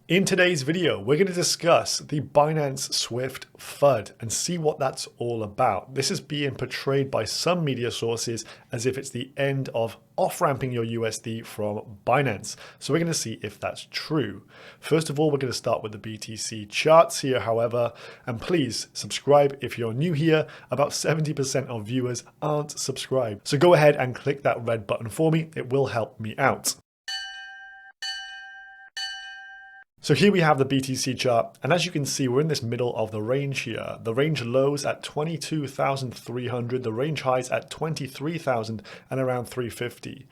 In today's video, we're going to discuss the Binance Swift FUD and see what that's all about. This is being portrayed by some media sources as if it's the end of off-ramping your USD from Binance. So we're going to see if that's true. First of all, we're going to start with the BTC charts here, however, and please subscribe if you're new here. About 70% of viewers aren't subscribed. So go ahead and click that red button for me. It will help me out. So here we have the BTC chart, and as you can see, we're in this middle of the range here. The range lows at 22,300, the range highs at 23,000 and around 350.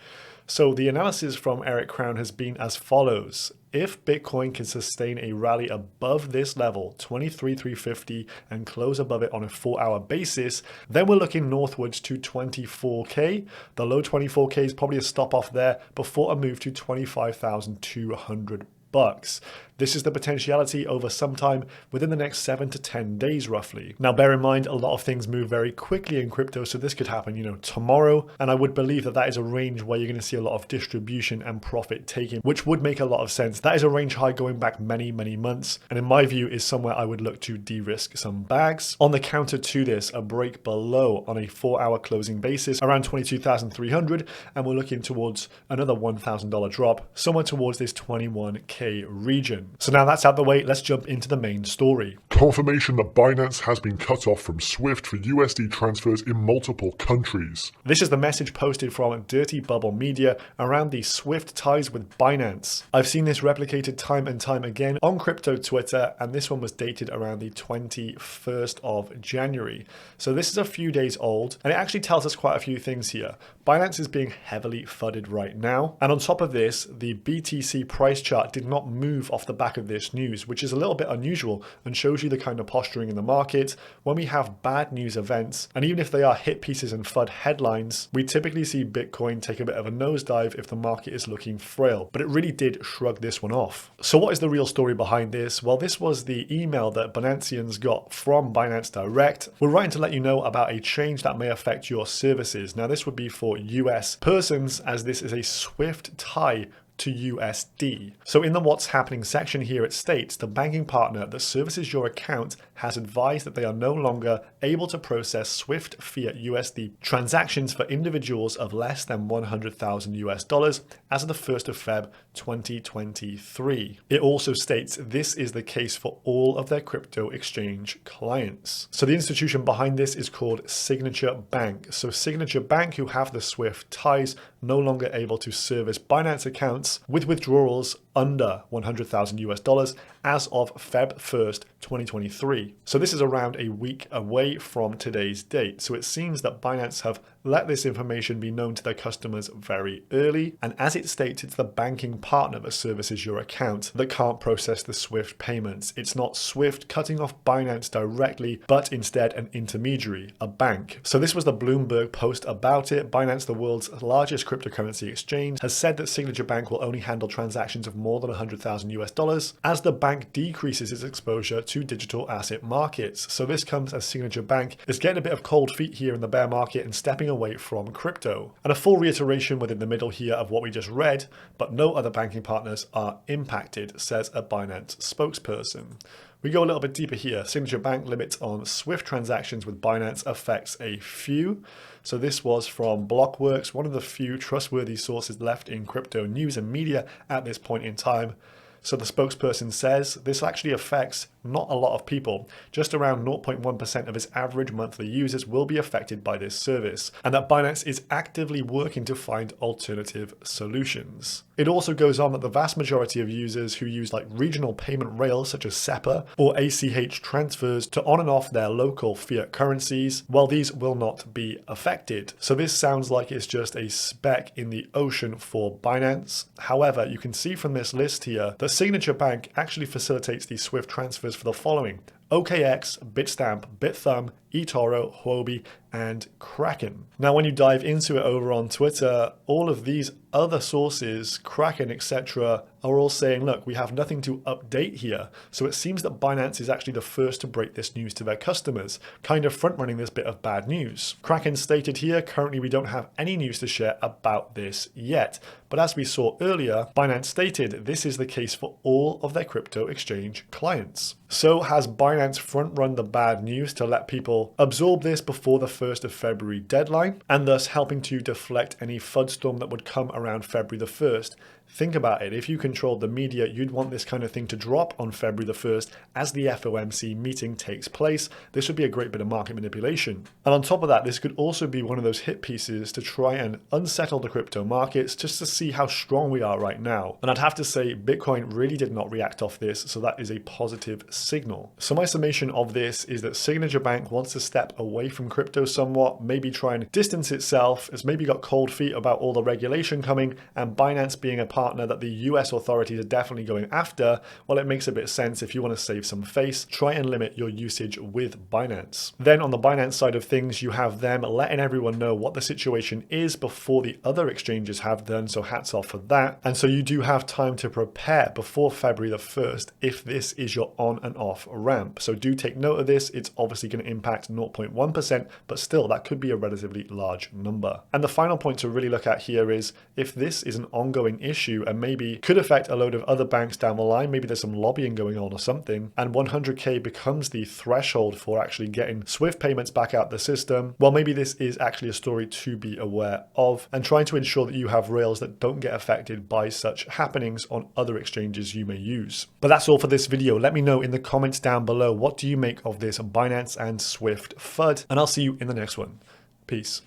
So the analysis from Eric Crown has been as follows. If Bitcoin can sustain a rally above this level, 23,350, and close above it on a 4-hour basis, then we're looking northwards to 24K. The low 24K is probably a stop off there before a move to 25,200 bucks. This is the potentiality over sometime within the next 7 to 10 days roughly. Now bear in mind, a lot of things move very quickly in crypto, so this could happen, tomorrow, and I would believe that that is a range where you're going to see a lot of distribution and profit taking, which would make a lot of sense. That is a range high going back many months, and in my view is somewhere I would look to de-risk some bags. On the counter to this, a break below on a 4-hour closing basis around 22,300, and we're looking towards another $1,000 drop somewhere towards this 21K region. So now that's out the way, let's jump into the main story. Confirmation that Binance has been cut off from Swift for USD transfers in multiple countries. This is the message posted from Dirty Bubble Media around the Swift ties with Binance. I've seen this replicated time and time again on crypto Twitter, and this one was dated around the 21st of January. So this is a few days old, and it actually tells us quite a few things here. Binance is being heavily FUDded right now, and on top of this, the BTC price chart did not move off the back of this news, which is a little bit unusual and shows you the kind of posturing in the market when we have bad news events. And even if they are hit pieces and FUD headlines, we typically see Bitcoin take a bit of a nosedive if the market is looking frail, but it really did shrug this one off. So what is the real story behind this? Well, this was the email that Binanceans got from Binance Direct. We're writing to let you know about a change that may affect your services. Now this would be for US persons, as this is a Swift tie to USD. So in the what's happening section here, it states the banking partner that services your account has advised that they are no longer able to process Swift fiat USD transactions for individuals of less than 100,000 US dollars as of the 1st of Feb 2023. It also states this is the case for all of their crypto exchange clients. So the institution behind this is called Signature Bank. So Signature Bank, who have the Swift ties, no longer able to service Binance accounts with withdrawals under 100,000 US dollars as of Feb 1st, 2023. So this is around a week away from today's date. So it seems that Binance have let this information be known to their customers very early. And as it states, it's the banking partner that services your account that can't process the Swift payments. It's not Swift cutting off Binance directly, but instead an intermediary, a bank. So this was the Bloomberg post about it. Binance, the world's largest cryptocurrency exchange, has said that Signature Bank will only handle transactions of more than 100,000 US dollars as the bank decreases its exposure to digital asset markets. So this comes as Signature Bank is getting a bit of cold feet here in the bear market and stepping away from crypto. And a full reiteration within the middle here of what we just read, but no other banking partners are impacted, says a Binance spokesperson. We go a little bit deeper here. Signature Bank limits on Swift transactions with Binance affects a few. So this was from BLOCKWORKS, one of the few trustworthy sources left in crypto news and media at this point in time. So the spokesperson says this actually affects not a lot of people. Just around 0.1% of its average monthly users will be affected by this service, and that Binance is actively working to find alternative solutions. It also goes on that the vast majority of users who use like regional payment rails such as SEPA or ACH transfers to on and off their local fiat currencies, well, these will not be affected. So this sounds like it's just a speck in the ocean for Binance. However, you can see from this list here that Signature Bank actually facilitates these Swift transfers for the following: OKX, Bitstamp, Bithumb, eToro, Huobi, and Kraken. Now, when you dive into it over on Twitter, all of these other sources, Kraken, etc., are all saying, look, we have nothing to update here. So it seems that Binance is actually the first to break this news to their customers, kind of front-running this bit of bad news. Kraken stated here, currently we don't have any news to share about this yet. But as we saw earlier, Binance stated this is the case for all of their crypto exchange clients. So has Binance front-run the bad news to let people absorb this before the 1st of February deadline, and thus helping to deflect any FUD storm that would come around February the 1st? Think about it. If you controlled the media, you'd want this kind of thing to drop on February the 1st as the FOMC meeting takes place. This would be a great bit of market manipulation. And on top of that, this could also be one of those hit pieces to try and unsettle the crypto markets just to see how strong we are right now. And I'd have to say Bitcoin really did not react off this, so that is a positive signal. So my summation of this is that Signature Bank wants to step away from crypto somewhat, maybe try and distance itself. It's maybe got cold feet about all the regulation coming, and Binance being a partner that the US authorities are definitely going after, well, it makes a bit of sense. If you want to save some face, try and limit your usage with Binance. Then on the Binance side of things, you have them letting everyone know what the situation is before the other exchanges have done, so hats off for that. And so you do have time to prepare before February the 1st if this is your on and off ramp. So do take note of this. It's obviously going to impact 0.1%, but still that could be a relatively large number. And the final point to really look at here is if this is an ongoing issue and maybe could affect a load of other banks down the line, maybe there's some lobbying going on or something, and 100K becomes the threshold for actually getting SWIFT payments back out the system, well, maybe this is actually a story to be aware of and trying to ensure that you have rails that don't get affected by such happenings on other exchanges you may use. But that's all for this video. Let me know in the comments down below, what do you make of this Binance and SWIFT FUD? And I'll see you in the next one. Peace.